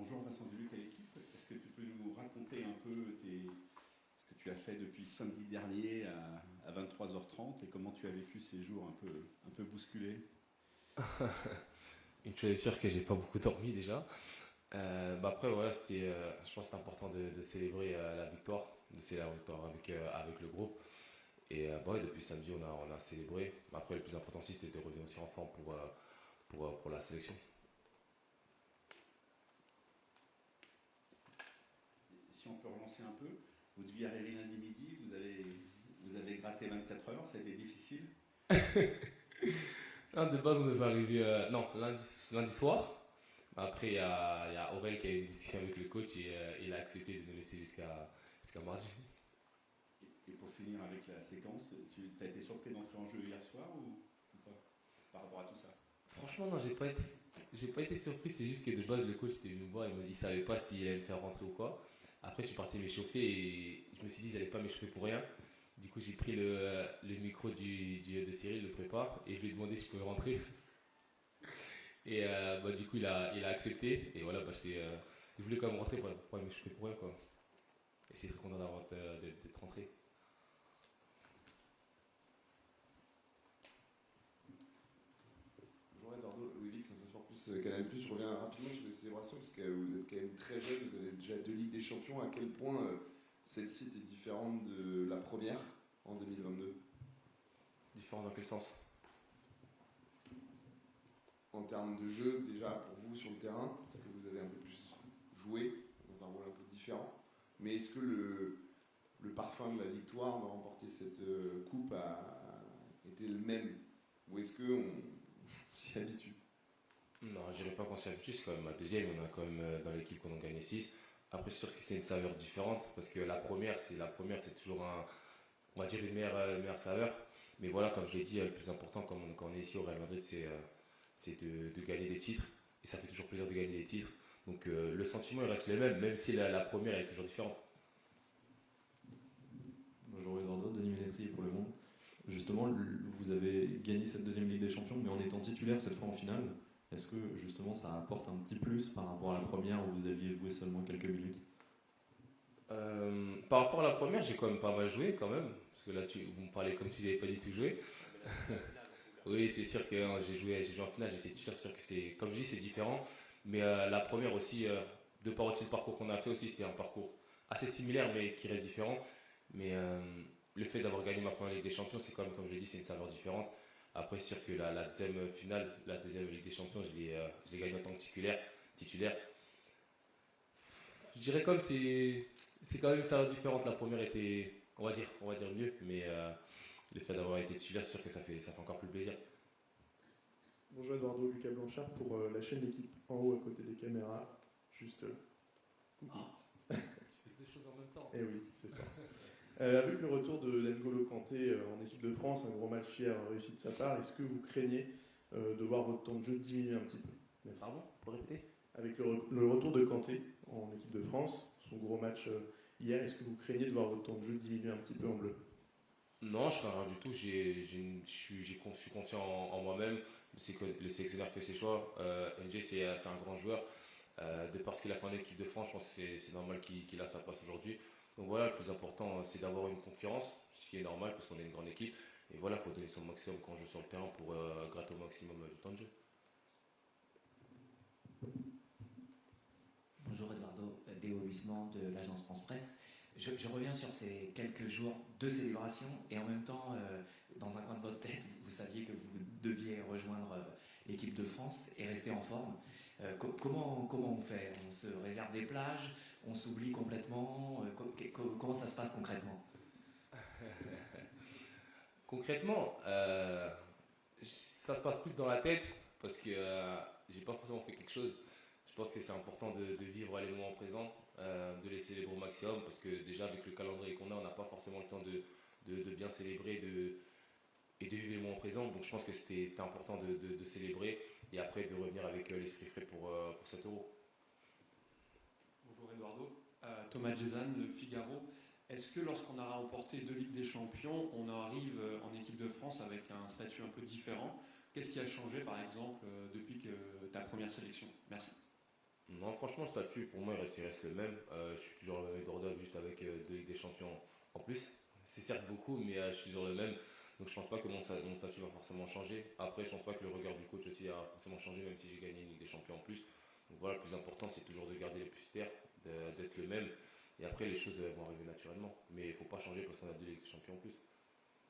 Bonjour Vincent Deluc à l'équipe. Est-ce que tu peux nous raconter un peu ce que tu as fait depuis samedi dernier à 23h30 et comment tu as vécu ces jours un peu bousculés? Une chose est sûre que j'ai pas beaucoup dormi déjà. Après voilà, je pense que c'est important de célébrer la victoire, de célébrer la victoire avec le groupe. Ouais, depuis samedi on a célébré. Après le plus important aussi c'était de revenir aussi en forme pour la sélection. Si on peut relancer un peu, vous deviez arriver lundi midi, vous avez gratté 24 heures, ça a été difficile. Non, de base on devait arriver non lundi soir. Après il y a Aurel qui a eu une discussion avec le coach et il a accepté de nous laisser jusqu'à mardi. Et pour finir avec la séquence, tu as été surpris d'entrer en jeu hier soir ou pas par rapport à tout ça? Franchement, non, j'ai pas été surpris. C'est juste que de base, le coach était venu me voir. Il savait pas s'il allait me faire rentrer ou quoi. Après, je suis parti m'échauffer et je me suis dit, j'allais pas m'échauffer pour rien. Du coup, j'ai pris le micro de Cyril, le prépare, et je lui ai demandé si je pouvais rentrer. Du coup, il a accepté. Et voilà, je voulais quand même rentrer pour pas m'échauffer pour rien, quoi. Et j'étais très content d'être rentré. Bonjour Eduardo, Louis ça fait plus Canal+. Je reviens rapidement sur les célébrations parce que vous êtes quand même très jeune, vous avez déjà deux Ligues des Champions. À quel point celle-ci était différente de la première en 2022 Différent dans quel sens? en termes de jeu déjà pour vous sur le terrain, parce que vous avez un peu plus joué dans un rôle un peu différent. Mais est-ce que le parfum de la victoire de remporter cette coupe a été le même ou est-ce qu'on s'y habitue? Non, je dirais pas qu'on s'y habitue, c'est quand même ma deuxième, on a quand même dans l'équipe qu'on en gagné 6. Après, c'est sûr que c'est une saveur différente, parce que la première, c'est toujours on va dire une meilleure saveur. Mais voilà, comme je l'ai dit, le plus important quand on est ici au Real Madrid, c'est de gagner des titres. Et ça fait toujours plaisir de gagner des titres. Donc le sentiment, il reste le même, même si la première est toujours différente. Bonjour Eduardo, Denis Ménestrier pour Le Monde. Justement, vous avez gagné cette deuxième Ligue des Champions, mais en étant titulaire cette fois en finale, est-ce que justement ça apporte un petit plus par rapport à la première où vous aviez joué seulement quelques minutes? Par rapport à la première, j'ai quand même pas mal joué quand même. Parce que là, vous me parlez comme si j'avais pas du tout joué. Oui, c'est sûr que j'ai joué en finale, j'étais sûr que c'est, comme je dis, c'est différent. Mais la première aussi, de par aussi le parcours qu'on a fait aussi, c'était un parcours assez similaire mais qui reste différent. Mais le fait d'avoir gagné ma première Ligue des Champions, c'est quand même, comme je l'ai dit, c'est une saveur différente. Après, c'est sûr que la deuxième finale, la deuxième Ligue des Champions, je l'ai gagnée en tant que titulaire. Je dirais comme c'est quand même une saveur différente. La première était, on va dire mieux, mais le fait d'avoir été titulaire, c'est sûr que ça fait encore plus plaisir. Bonjour Eduardo, Lucas Blanchard pour la chaîne L'équipe en haut à côté des caméras, juste là. Coucou. Tu fais deux choses en même temps. Eh oui, c'est fort. Avec le retour de N'Golo Kanté en équipe de France, un gros match hier réussi de sa part, est-ce que vous craignez de voir votre temps de jeu diminuer un petit peu? Merci. Pardon, pour répéter? Avec le retour de Kanté en équipe de France, son gros match hier, est-ce que vous craignez de voir votre temps de jeu diminuer un petit peu en bleu? Non, je ne rien du tout. Je suis confiant en moi-même. C'est que le sélectionneur fait ses choix. NJ, c'est un grand joueur. De par ce qu'il a fait en équipe de France, je pense que c'est normal qu'il a sa place aujourd'hui. Donc voilà, le plus important, c'est d'avoir une concurrence, ce qui est normal parce qu'on est une grande équipe. Et voilà, il faut donner son maximum quand on joue sur le terrain pour gratter au maximum du temps de jeu. Bonjour Eduardo, Léo Huisman de l'agence France Presse. Je reviens sur ces quelques jours de célébration et en même temps, dans un coin de votre tête, vous saviez que vous deviez rejoindre l'équipe de France et rester en forme. Comment on fait? On se réserve des plages? On s'oublie complètement? Comment ça se passe concrètement? Concrètement, ça se passe plus dans la tête parce que j'ai pas forcément fait quelque chose. Je pense que c'est important de vivre les moments présents, de les célébrer au maximum parce que déjà avec le calendrier qu'on a, on n'a pas forcément le temps de bien célébrer et de vivre les moments présents. Donc je pense que c'était important de célébrer et après de revenir avec l'esprit frais pour cet euro. Bonjour Eduardo. Thomas Jezan, Le Figaro. Est-ce que lorsqu'on a remporté deux Ligues des Champions, on arrive en équipe de France avec un statut un peu différent? Qu'est-ce qui a changé par exemple depuis que ta première sélection? Merci. Non, franchement, le statut, pour moi, il reste le même. Je suis toujours le même Eduardo, juste avec 2 Ligues des Champions en plus. C'est certes beaucoup, mais je suis toujours le même. Donc je pense pas que mon statut va forcément changer. Après, je pense pas que le regard du coach aussi a forcément changé, même si j'ai gagné une Ligue des Champions en plus. Donc voilà, le plus important, c'est toujours de garder les plus terres, d'être le même. Et après, les choses vont arriver naturellement. Mais il faut pas changer parce qu'on a 2 Ligues des Champions en plus.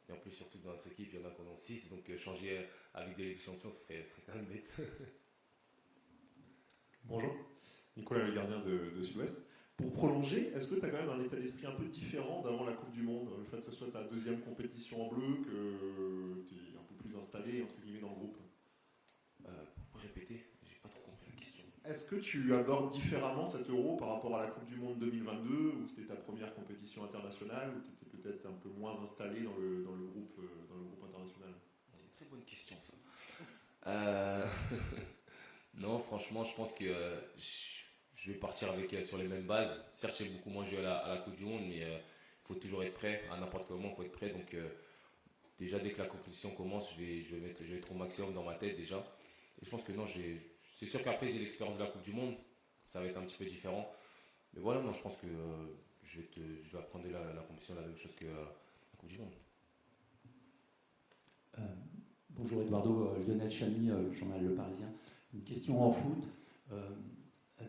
Et en plus, surtout dans notre équipe, il y en a qui en ont 6. Donc changer avec des Ligues des Champions, ce serait quand même bête. Bonjour, Nicolas, le gardien de Sud-Ouest. Pour prolonger, est-ce que tu as quand même un état d'esprit un peu différent d'avant la Coupe du Monde? Le fait que ce soit ta deuxième compétition en bleu, que tu es un peu plus installé, entre guillemets, dans le groupe. Pour répéter, j'ai pas trop compris la question. Est-ce que tu abordes différemment cet Euro par rapport à la Coupe du Monde 2022, où c'était ta première compétition internationale, où tu étais peut-être un peu moins installé dans le groupe international? C'est une très bonne question, ça. Euh, Non, franchement, je pense que je vais partir avec sur les mêmes bases. Certes, j'ai beaucoup moins joué à la Coupe du Monde, mais il faut toujours être prêt. À n'importe quel moment, il faut être prêt. Donc, déjà, dès que la compétition commence, je vais être au maximum dans ma tête déjà. Et je pense que non, c'est sûr qu'après, j'ai l'expérience de la Coupe du Monde. Ça va être un petit peu différent. Mais voilà, moi, je pense que je vais apprendre la compétition la même chose que la Coupe du Monde. Euh, Bonjour Eduardo, Lionel Chamy, journal Le Parisien. Une question en foot.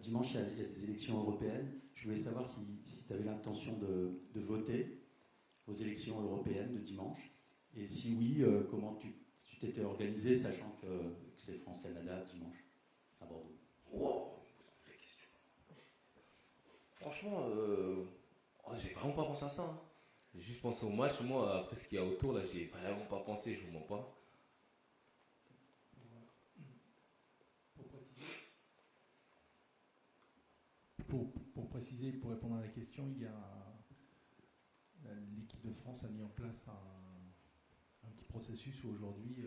Dimanche, il y a des élections européennes. Je voulais savoir si tu avais l'intention de voter aux élections européennes de dimanche. Et si oui, comment tu t'étais organisé, sachant que c'est France-Canada dimanche à Bordeaux. Wow, vraie question. Franchement, j'ai vraiment pas pensé à ça. Hein. J'ai juste pensé au match. Moi, après ce qu'il y a autour, là, j'ai vraiment pas pensé. Je vous mens pas. Pour préciser, pour répondre à la question, l'équipe de France a mis en place un petit processus où aujourd'hui,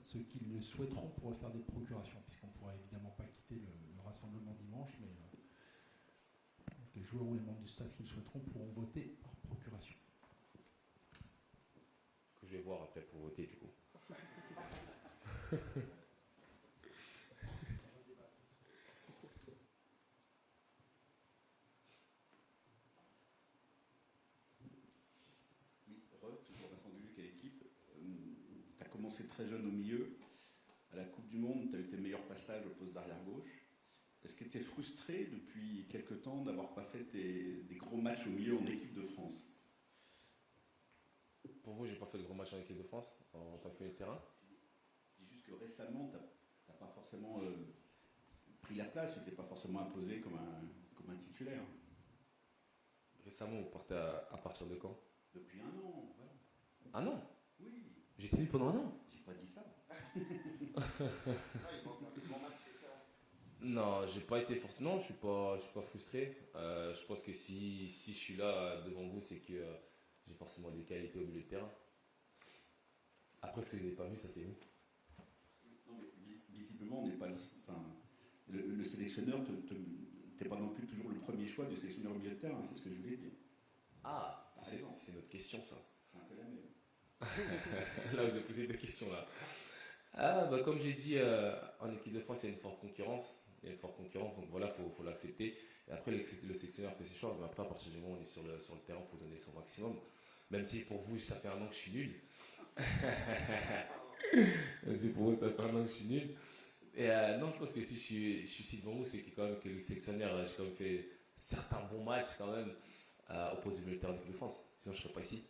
ceux qui le souhaiteront pourront faire des procurations, puisqu'on ne pourra évidemment pas quitter le rassemblement dimanche, mais les joueurs ou les membres du staff qui le souhaiteront pourront voter par procuration. Que je vais voir après pour voter du coup. Toujours Vincent Duluc à l'équipe. Tu as commencé très jeune au milieu. À la Coupe du Monde, tu as eu tes meilleurs passages au poste d'arrière gauche. Est-ce que tu es frustré depuis quelques temps d'avoir pas fait des gros matchs au milieu en équipe de France? Pour vous, j'ai pas fait de gros match en équipe de France en tant que milieu de terrain. Je dis juste que récemment, tu n'as pas forcément pris la place, tu t'es pas forcément imposé comme un titulaire. Récemment, vous partez à partir de quand? Depuis 1 an, voilà. Un an? Oui. J'ai tenu pendant 1 an? J'ai pas dit ça. Non, j'ai pas été forcément. Non, je suis pas frustré. Je pense que si je suis là devant vous, c'est que j'ai forcément des qualités au milieu de terrain. Après, ce que vous n'avez pas vu, ça c'est vous. Non, mais visiblement, on n'est pas le sélectionneur. T'es pas non plus toujours le premier choix du sélectionneur au milieu de terrain. C'est ce que je voulais dire. Ah, c'est notre question ça. C'est un peu la même. Là, vous avez posé 2 questions là. Ah, bah comme j'ai dit, en équipe de France, il y a une forte concurrence. Il y a une forte concurrence, donc voilà, faut l'accepter. Et après, le sélectionneur fait ses choix. Mais après, à partir du moment où on est sur le terrain, il faut donner son maximum. Même si pour vous, ça fait 1 an que je suis nul. Même si pour vous, ça fait 1 an que je suis nul. Et non, je pense que si je suis ici devant vous, c'est que quand même que le sélectionneur, j'ai quand même fait certains bons matchs quand même opposés au milieu de terrain de l'équipe de France. Sinon, je ne serais pas ici.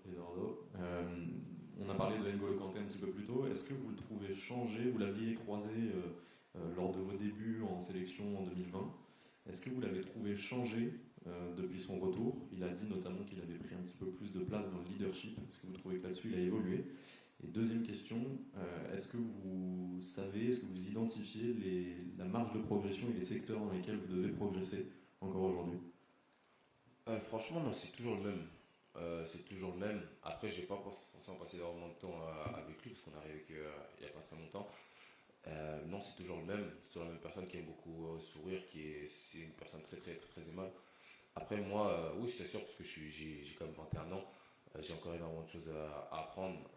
Eduardo, on a parlé de N'Golo Kanté un petit peu plus tôt. Est-ce que vous le trouvez changé? Vous l'aviez croisé lors de vos débuts en sélection en 2020. Est-ce que vous l'avez trouvé changé depuis son retour? Il a dit notamment qu'il avait pris un petit peu plus de place dans le leadership. Est-ce que vous trouvez que là-dessus il a évolué? Et deuxième question, est-ce que vous savez, est-ce que vous identifiez la marge de progression et les secteurs dans lesquels vous devez progresser encore aujourd'hui? Franchement, non, c'est toujours le même. C'est toujours le même. Après, j'ai pas forcément passé énormément de temps avec lui parce qu'on est arrivé il n'y a pas très longtemps. Non, c'est toujours le même. C'est toujours la même personne qui aime beaucoup sourire, c'est une personne très très très aimable. Après, moi, oui, c'est sûr parce que j'ai quand même 21 ans. J'ai encore énormément de choses à apprendre.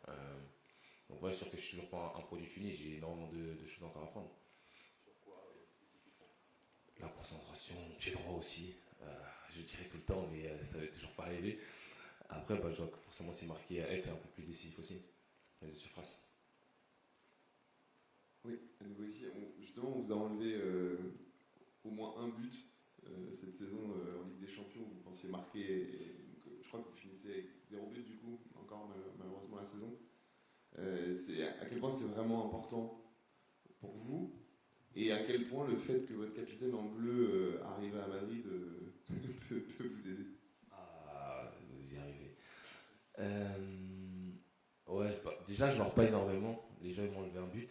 Donc voilà, sûr que je suis toujours pas un produit fini, j'ai énormément de choses encore à apprendre. La concentration, pied droit aussi, je dirais tout le temps, mais ça va toujours pas arriver. Après, je dois forcément aussi marquer, être un peu plus décisif aussi, dans les surfaces. Oui, à nouveau ici, justement, on vous a enlevé au moins un but cette saison en Ligue des Champions. Vous pensiez marquer, je crois que vous finissez avec 0 but du coup, encore malheureusement la saison. À quel point c'est vraiment important pour vous et à quel point le fait que votre capitaine en bleu arrive à Madrid peut vous aider. Ah, vous y arrivez. Ouais, déjà je marque pas énormément. Les gens ils m'ont enlevé un but.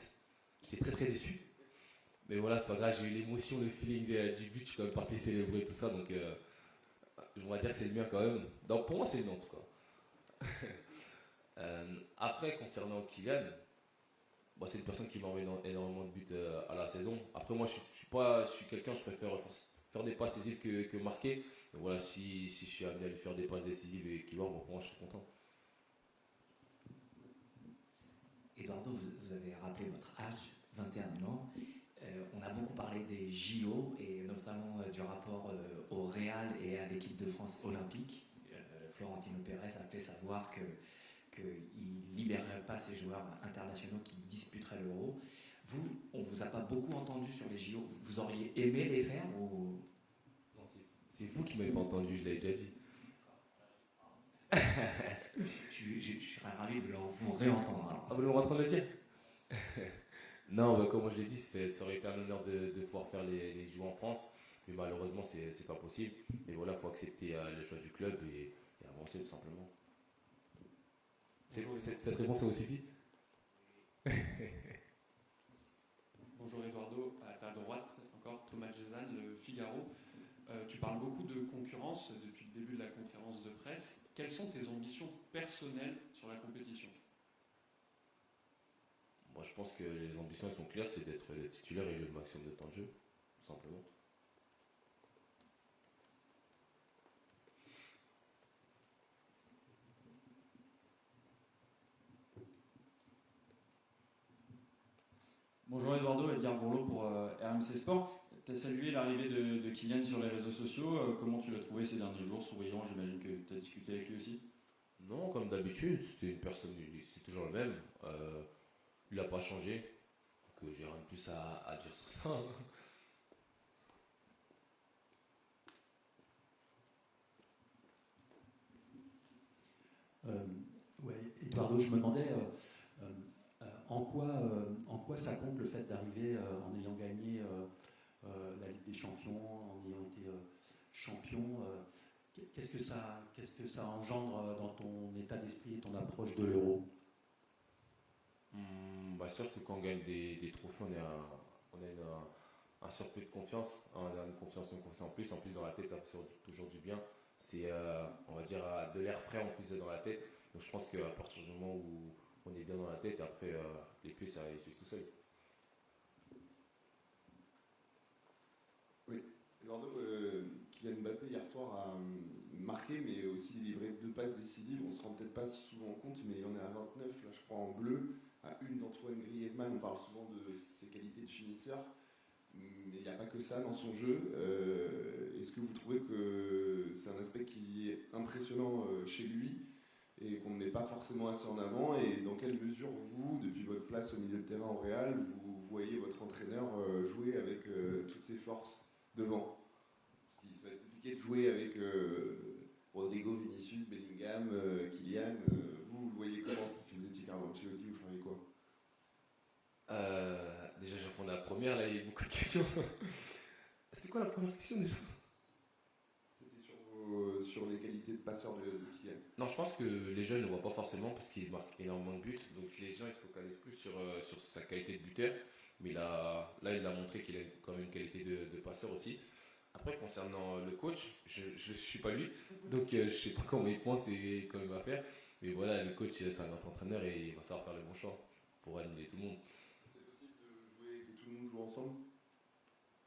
J'étais très très déçu. Mais voilà, c'est pas grave, j'ai eu l'émotion, le feeling du but, je suis quand même parti célébrer et tout ça, donc je vais dire que c'est le mien quand même. Donc pour moi c'est le mien en tout cas. Après, concernant Kylian, c'est une personne qui m'envoie énormément de buts à la saison. Après moi je suis quelqu'un, je préfère faire des passes décisives que marquer. Donc voilà, si je suis amené à lui faire des passes décisives et qu'il marque, pour moi je suis content. Eduardo, vous avez rappelé votre âge, 21 ans. On a beaucoup parlé des JO et notamment du rapport au Real et à l'équipe de France olympique. Florentino Pérez a fait savoir qu'il ne libérerait pas ces joueurs internationaux qui disputeraient l'Euro. Vous, on ne vous a pas beaucoup entendu sur les JO. Vous auriez aimé les faire ou... Non, c'est vous qui ne m'avez pas entendu, je l'avais déjà dit. Je serais ravi de vous réentendre. Alors. Ah, vous voulez me entendre le dire? Non, comme je l'ai dit, ça aurait été un honneur de pouvoir faire les JO en France. Mais malheureusement, c'est pas possible. Et voilà, il faut accepter le choix du club et avancer tout simplement. Cette réponse, ça vous suffit? Bonjour Eduardo, à ta droite, encore Thomas Jezan, le Figaro. Tu parles beaucoup de concurrence depuis le début de la conférence de presse. Quelles sont tes ambitions personnelles sur la compétition? Moi, je pense que les ambitions elles sont claires, c'est d'être titulaire et jouer le maximum de temps de jeu, tout simplement. Bonjour Eduardo, Edgar Bourlot pour RMC Sport. Tu as salué l'arrivée de Kylian sur les réseaux sociaux. Comment tu l'as trouvé ces derniers jours? Souriant, j'imagine que tu as discuté avec lui aussi? Non, comme d'habitude, c'était une personne, c'est toujours le même. Il n'a pas changé. Donc j'ai rien de plus à dire sur ça. Ouais, Eduardo, je me demandais en quoi ça compte le fait d'arriver en ayant gagné la Ligue des Champions, en ayant été champion. Qu'est-ce que ça engendre dans ton état d'esprit et ton approche de l'Euro? Sûr que quand on gagne des trophées, on a un surplus de confiance, on a une confiance en plus dans la tête, ça fait toujours du bien. C'est, on va dire, de l'air frais en plus dans la tête. Donc je pense qu'à partir du moment où on est bien dans la tête, après les pieds ça suit tout seul. Oui, Eduardo, Kylian Mbappé hier soir a marqué, mais aussi livré 2 passes décisives. On ne se rend peut-être pas souvent compte, mais il en est à 29, là je crois en bleu, à une d'Antoine Griezmann. On parle souvent de ses qualités de finisseur, mais il n'y a pas que ça dans son jeu. Est-ce que vous trouvez que c'est un aspect qui est impressionnant chez lui et qu'on ne met pas forcément assez en avant? Et dans quelle mesure vous, depuis votre place au milieu de terrain au Real, vous voyez votre entraîneur jouer avec toutes ses forces devant? Parce qu'il ça va être compliqué de jouer avec Rodrigo, Vinicius, Bellingham, Kylian. Vous le voyez comment? Si vous étiez Carlo Ancelotti, vous feriez quoi? Déjà, je réponds à la première, là il y a eu beaucoup de questions. C'était quoi la première question déjà? C'était sur les qualités de passeur de Kylian. Non, je pense que les jeunes ne voient pas forcément parce qu'il marque énormément de buts. Donc les gens ils se focalisent plus sur sa qualité de buteur. Mais là il a montré qu'il a quand même une qualité de passeur aussi. Après, concernant le coach, je ne suis pas lui. Donc je ne sais pas comment il pense et comment il va faire. Mais voilà, le coach c'est un grand entraîneur et il va savoir faire le bon choix pour animer tout le monde. C'est possible de jouer, que tout le monde joue ensemble?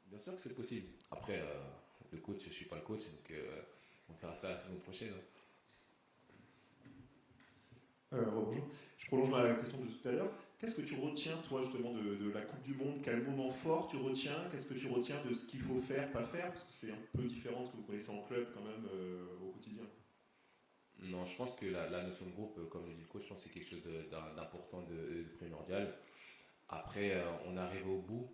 Bien sûr que c'est possible. Après, le coach, je ne suis pas le coach, donc on fera ça la saison prochaine. Bonjour. Je je prolonge ma question de tout à l'heure. Qu'est-ce que tu retiens, toi, justement, de la Coupe du Monde? Quel moment fort tu retiens? Qu'est-ce que tu retiens de ce qu'il faut faire, pas faire? Parce que c'est un peu différent de ce que vous connaissez en club, quand même, au quotidien. Non, je pense que la notion de groupe, comme le dit le coach, je pense que c'est quelque chose d'important, de primordial. Après, on arrive au bout.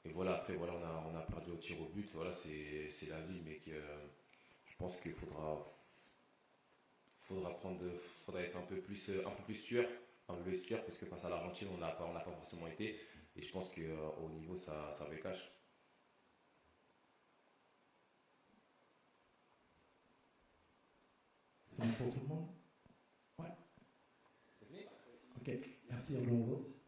Et voilà, après, voilà, on a perdu au tir au but. Voilà, c'est la vie, mais je pense qu'il faudra être un peu plus tueur, parce que face à l'Argentine, on n'a pas forcément été. Et je pense qu'au niveau, ça cache. C'est bon pour tout le monde? Ouais. C'est fini? Ok, merci Orlando.